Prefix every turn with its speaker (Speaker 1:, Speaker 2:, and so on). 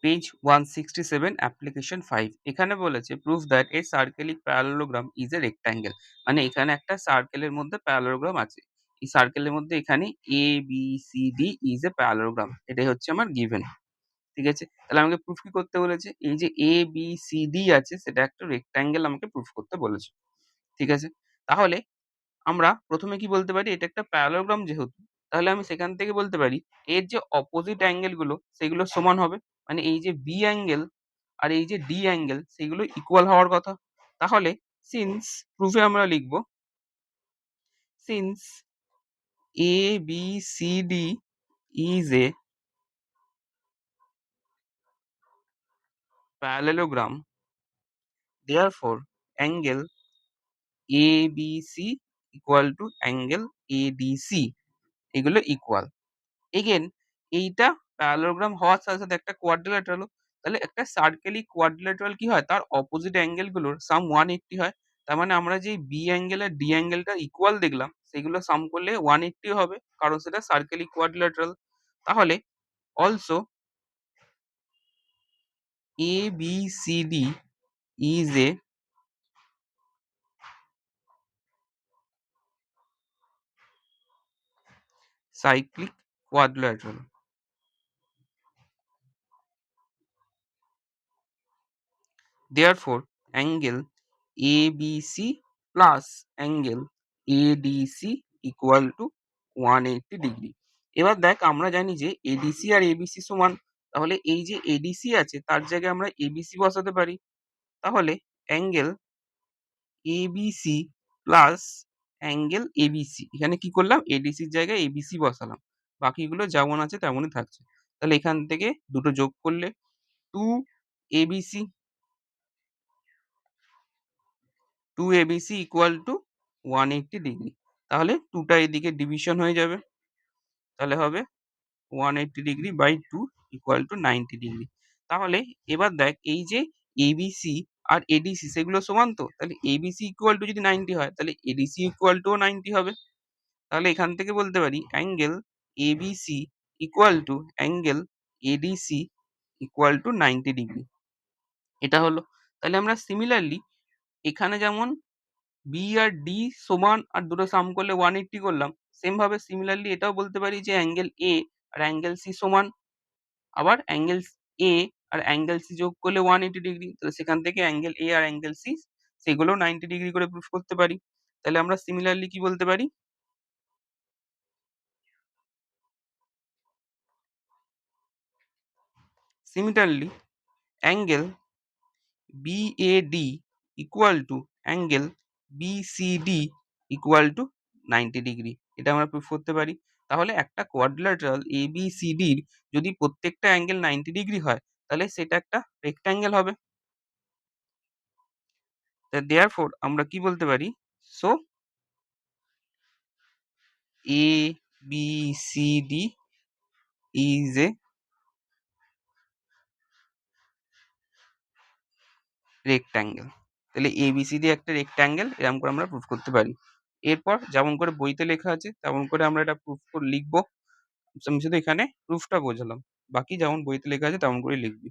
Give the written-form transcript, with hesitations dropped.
Speaker 1: Page 167 application 5 এখানে বলেছে prove that a cyclic parallelogram is a rectangle. মানে এখানে একটা সার্কেলের মধ্যে প্যারালোগ্রাম আছে। এই সার্কেলের মধ্যে এখানে A B C D is a parallelogram, এটাই হচ্ছে আমার গিভেন। ঠিক আছে, তাহলে আমাকে প্রুফ কি করতে বলেছে? এই যে এ বি সি ডি আছে সেটা একটা রেক্ট্যাঙ্গেল আমাকে প্রুফ করতে বলেছে। ঠিক আছে, তাহলে আমরা প্রথমে কি বলতে পারি? এটা একটা প্যারালোগ্রাম যেহেতু, তাহলে আমি সেখান থেকে বলতে পারি এর যে অপোজিট অ্যাঙ্গেল গুলো সেগুলো সমান হবে। মানে এই যে বি অ্যাঙ্গেল আর এই যে ডি অ্যাঙ্গেল সেগুলো ইকুয়াল হওয়ার কথা। তাহলে সিন্স প্রুফে আমরা লিখব since A B C D is a parallelogram, therefore angle A B C equal to angle A D C, এগুলো ইকুয়াল। এগেন এইটা প্যারালোগ্রাম হওয়ার সাথে সাথে একটা কোয়াড্রিল্যাটারাল ও। তাহলে একটা সার্কেলিক কোয়াড্রিল্যাটারাল কি হয়? তার অপোজিট অ্যাঙ্গেল গুলোর সাম 180 হয়। তার মানে আমরা যে বি অ্যাঙ্গেল আর ডি অ্যাঙ্গেলটা ইকুয়াল দেখলাম সেগুলো সাম করলে 180 হবে, কারণ সেটা সার্কেলিক কোয়াড্রিল্যাটারাল। তাহলে also A B C D is a cyclic quadrilateral. Therefore angle ABC plus angle ADC equal to 180 degree. এবার দেখ আমরা জানি যে এডিসি আর এবিসি সমান, তাহলে এই যে এডিসি আছে তার জায়গায় আমরা এবিসি বসাতে পারি। তাহলে angle ABC plus angle ABC, এখানে কি করলাম? এডিসির জায়গায় এবিসি বসালাম, বাকিগুলো যেমন আছে তেমনই থাকছে। তাহলে এখান থেকে দুটো যোগ করলে 2 ABC equal to 180 ডিগ্রি। তাহলে 2 টা এদিকে ডিভিশন হয়ে যাবে। তাহলে হবে 180 degree by 2 equal to 90 degree. তাহলে এবার দেখ এই যে ABC আর ADC সেগুলো সমান তো? তাহলে ABC ইকুয়াল টু যদি 90 হয় তাহলে ADC ইকুয়াল টু 90 হবে। তাহলে এখান থেকে বলতে পারি angle ABC equal to angle ADC equal to 90 degree. এটা হলো। তাহলে আমরা সিমিলারলি এখানে যেমন বি আর ডি সমান আর দুটো সাম করলে 180 করলাম, সেম ভাবে সিমিলারলি এটাও বলতে পারি যে অ্যাঙ্গেল এ আর অ্যাঙ্গেল সি সমান, আবার অ্যাঙ্গেল এ আর অ্যাঙ্গেল সি যোগ করলে 180 ডিগ্রি। তাহলে সেখান থেকে অ্যাঙ্গেল এ আর অ্যাঙ্গেল সি সেগুলোও 90 ডিগ্রি করে প্রুফ করতে পারি। তাহলে আমরা সিমিলারলি কি বলতে পারি? Similarly angle BAD equal to angle BCD equal to 90 degree, এটা আমরা প্রুফ করতে পারি। তাহলে একটা কোয়াড্রিল্যাটারাল এবিসিডির যদি প্রত্যেকটা অ্যাঙ্গেল 90 ডিগ্রি হয় তাহলে সেটা একটা রেক্ট্যাঙ্গেল হবে। দেয়ারফোর আমরা কি বলতে পারি? So A B C D is a rectangle. তাহলে এবিসিডি একটা রেক্ট্যাঙ্গেল, এরকম করে আমরা প্রুফ করতে পারি। এরপর যেমন করে বইতে লেখা আছে তেমন করে আমরা এটা প্রুফ করে লিখবো। আমি শুধু এখানে প্রুফটা বোঝালাম, বাকি যেমন বইতে লেখা আছে তেমন করেই লিখবি।